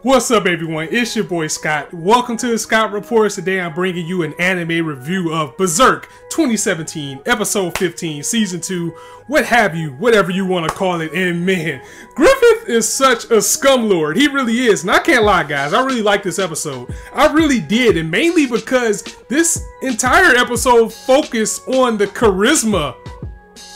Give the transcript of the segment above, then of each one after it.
What's up, everyone? It's your boy Scott. Welcome to the Scott Reports. Today I'm bringing you an anime review of Berserk 2017, episode 15, season 2, what have you, whatever you want to call it. And man, Griffith is such a scumlord. He really is. And I can't lie, guys, I really like this episode. I really did, and mainly because this entire episode focused on the charisma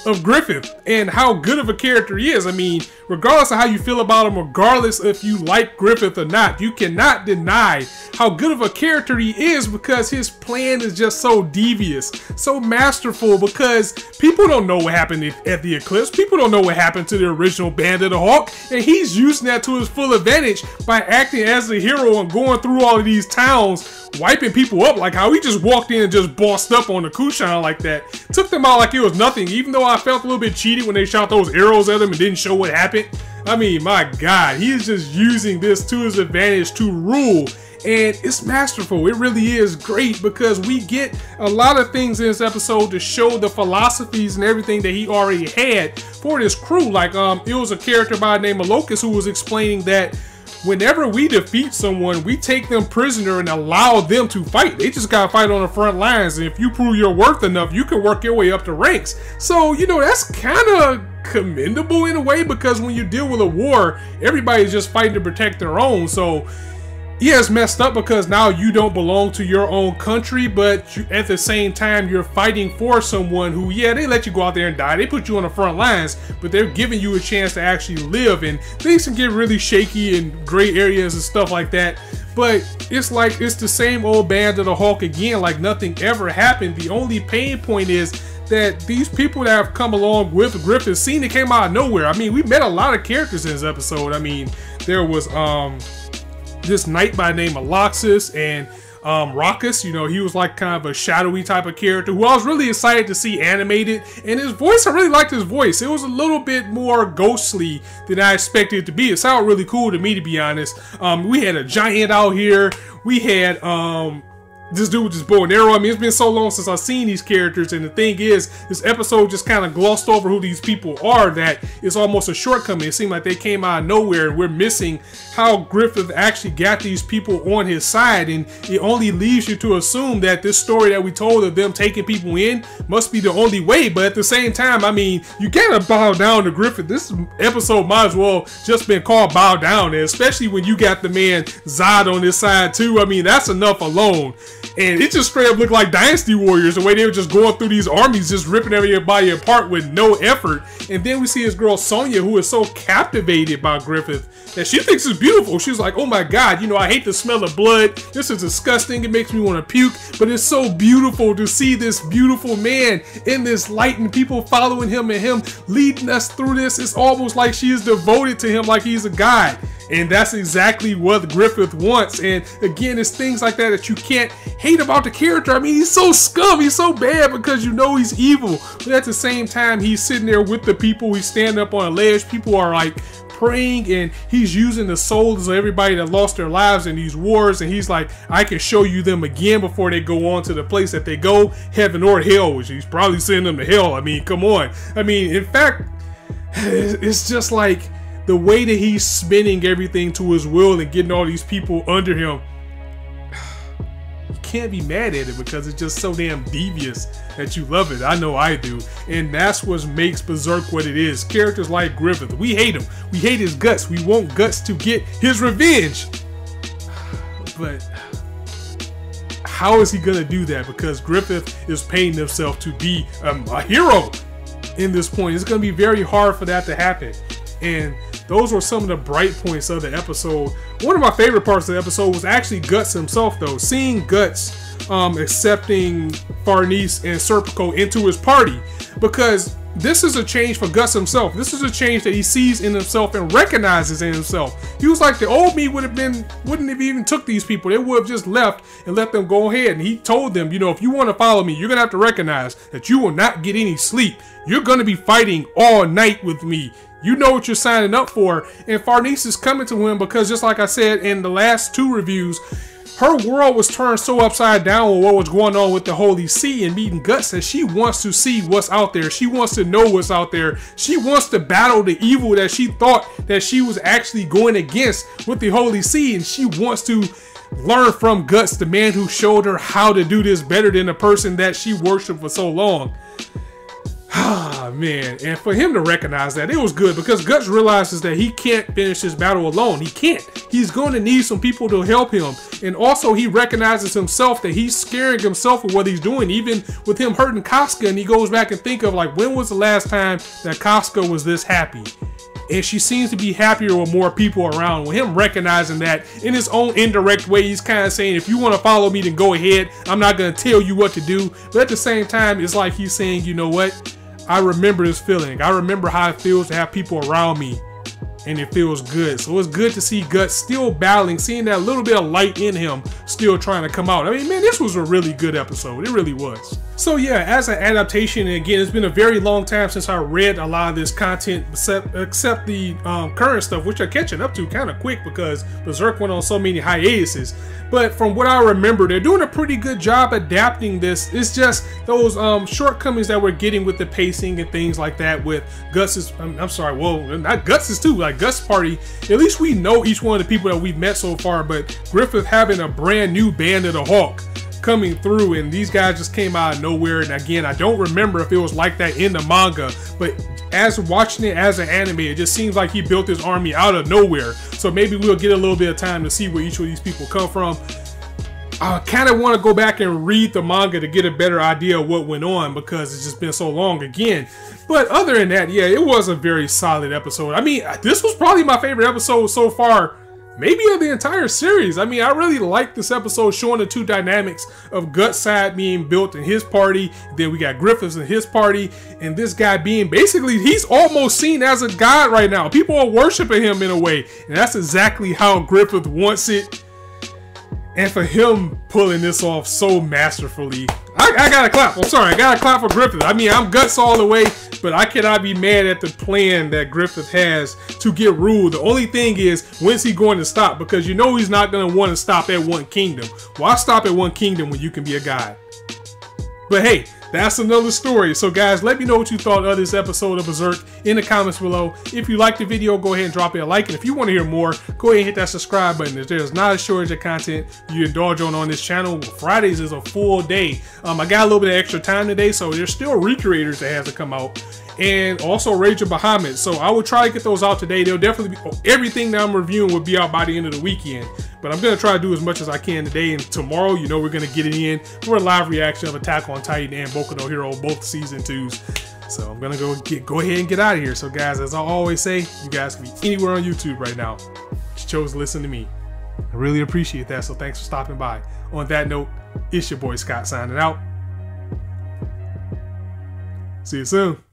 of Griffith and how good of a character he is. I mean, regardless of how you feel about him, regardless if you like Griffith or not, you cannot deny how good of a character he is, because his plan is just so devious, so masterful, because people don't know what happened at the eclipse. People don't know what happened to the original Band of the Hawk, and he's using that to his full advantage by acting as the hero and going through all of these towns, wiping people up, like how he just walked in and just bossed up on the Kushan like that. Took them out like it was nothing, even though I felt a little bit cheated when they shot those arrows at him and didn't show what happened. I mean, my God, he is just using this to his advantage to rule. And it's masterful. It really is great, because we get a lot of things in this episode to show the philosophies and everything that he already had for this crew. Like, it was a character by the name of Locust who was explaining that whenever we defeat someone, we take them prisoner and allow them to fight. They just gotta fight on the front lines, and if you prove your worth enough, you can work your way up the ranks. So, you know, that's kind of commendable in a way, because when you deal with a war, everybody's just fighting to protect their own. So yeah, it's messed up because now you don't belong to your own country, but at the same time, you're fighting for someone who, yeah, they let you go out there and die. They put you on the front lines, but they're giving you a chance to actually live. And things can get really shaky in gray areas and stuff like that. But it's like, it's the same old Band of the Hawk again, like nothing ever happened. The only pain point is that these people that have come along with Griffith scene, it came out of nowhere. I mean, we met a lot of characters in this episode. I mean, there was, this knight by the name of Loxus and Raucus. You know, he was like kind of a shadowy type of character who I was really excited to see animated. And his voice, I really liked his voice. It was a little bit more ghostly than I expected it to be. It sounded really cool to me, to be honest. We had a giant out here. We had this dude with this bow and arrow. I mean, it's been so long since I've seen these characters, and the thing is, this episode just kind of glossed over who these people are, that it's almost a shortcoming. It seemed like they came out of nowhere, and we're missing how Griffith actually got these people on his side, and it only leaves you to assume that this story that we told of them taking people in must be the only way. But at the same time, I mean, you gotta bow down to Griffith. This episode might as well just been called Bow Down, and especially when you got the man Zod on this side too. I mean, that's enough alone. And it just straight up looked like Dynasty Warriors, the way they were just going through these armies, just ripping everybody apart with no effort. And then we see his girl Sonya, who is so captivated by Griffith that she thinks it's beautiful. She's like, oh my God, you know, I hate the smell of blood. This is disgusting. It makes me want to puke. But it's so beautiful to see this beautiful man in this light and people following him and him leading us through this. It's almost like she is devoted to him, like he's a god. And that's exactly what Griffith wants. And again, it's things like that that you can't hate about the character. I mean, he's so scum, he's so bad because you know he's evil. But at the same time, he's sitting there with the people. He's standing up on a ledge. People are like praying, and he's using the souls of everybody that lost their lives in these wars. And he's like, I can show you them again before they go on to the place that they go, heaven or hell, which he's probably sending them to hell. I mean, come on. I mean, in fact, it's just like the way that he's spinning everything to his will and getting all these people under him. You can't be mad at it because it's just so damn devious that you love it. I know I do. And that's what makes Berserk what it is. Characters like Griffith, we hate him. We hate his guts. We want Guts to get his revenge. But how is he gonna do that? Because Griffith is paying himself to be a hero in this point. It's gonna be very hard for that to happen. And those were some of the bright points of the episode. One of my favorite parts of the episode was actually Guts himself, though. Seeing Guts accepting Farnese and Serpico into his party, because this is a change for Guts himself. This is a change that he sees in himself and recognizes in himself. He was like, the old me wouldn't have even took these people. They would have just left and let them go ahead. And he told them, you know, if you want to follow me, you're gonna have to recognize that you will not get any sleep. You're gonna be fighting all night with me. You know what you're signing up for. And Farnese is coming to him because, just like I said in the last two reviews, her world was turned so upside down with what was going on with the Holy See and meeting Guts that she wants to see what's out there. She wants to know what's out there. She wants to battle the evil that she thought that she was actually going against with the Holy See, and she wants to learn from Guts, the man who showed her how to do this better than the person that she worshipped for so long. Ah, man. And for him to recognize that, it was good, because Guts realizes that he can't finish this battle alone. He can't. He's going to need some people to help him. And also, he recognizes himself that he's scaring himself with what he's doing, even with him hurting Casca. And he goes back and think of, like, when was the last time that Casca was this happy? And she seems to be happier with more people around. With him recognizing that in his own indirect way, he's kind of saying, if you want to follow me, then go ahead. I'm not going to tell you what to do. But at the same time, it's like he's saying, you know what? I remember this feeling. I remember how it feels to have people around me, and it feels good. So it's good to see Guts still battling, seeing that little bit of light in him still trying to come out. I mean, man, this was a really good episode. It really was. So yeah, as an adaptation, and again, it's been a very long time since I read a lot of this content, except the current stuff, which I'm catching up to kind of quick because Berserk went on so many hiatuses. But from what I remember, they're doing a pretty good job adapting this. It's just those shortcomings that we're getting with the pacing and things like that with Guts's, I'm sorry, well, not Guts's too, like Guts' party. At least we know each one of the people that we've met so far, but Griffith having a brand new Band of the Hawk coming through, and these guys just came out of nowhere. And again, I don't remember if it was like that in the manga, but as watching it as an anime, it just seems like he built his army out of nowhere. So maybe we'll get a little bit of time to see where each of these people come from. I kind of want to go back and read the manga to get a better idea of what went on, because it's just been so long again. But other than that, yeah, it was a very solid episode. I mean, this was probably my favorite episode so far, maybe of the entire series. I mean, I really like this episode, showing the two dynamics of Guts' side being built in his party, then we got Griffith's in his party, and this guy being basically, he's almost seen as a god right now. People are worshiping him in a way, and that's exactly how Griffith wants it. And for him pulling this off so masterfully, I gotta clap. I'm sorry, I gotta clap for Griffith. I mean, I'm Guts all the way, but I cannot be mad at the plan that Griffith has to get ruled. The only thing is, when's he going to stop? Because you know he's not going to want to stop at one kingdom. Why stop at one kingdom when you can be a god? But hey, that's another story. So guys, let me know what you thought of this episode of Berserk in the comments below. If you liked the video, go ahead and drop it a like. And if you want to hear more, go ahead and hit that subscribe button. There's not a shortage of content you indulge on this channel. Fridays is a full day. I got a little bit of extra time today, so there's still Recreators that has to come out. And also Rage of Bahamut. So I will try to get those out today. They'll definitely be, everything that I'm reviewing will be out by the end of the weekend. But I'm going to try to do as much as I can today. And tomorrow, you know, we're going to get it in for a live reaction of Attack on Titan and Boku no Hero, both season 2s. So I'm going to go ahead and get out of here. So guys, as I always say, you guys can be anywhere on YouTube right now. You chose to listen to me. I really appreciate that. So thanks for stopping by. On that note, it's your boy Scott signing out. See you soon.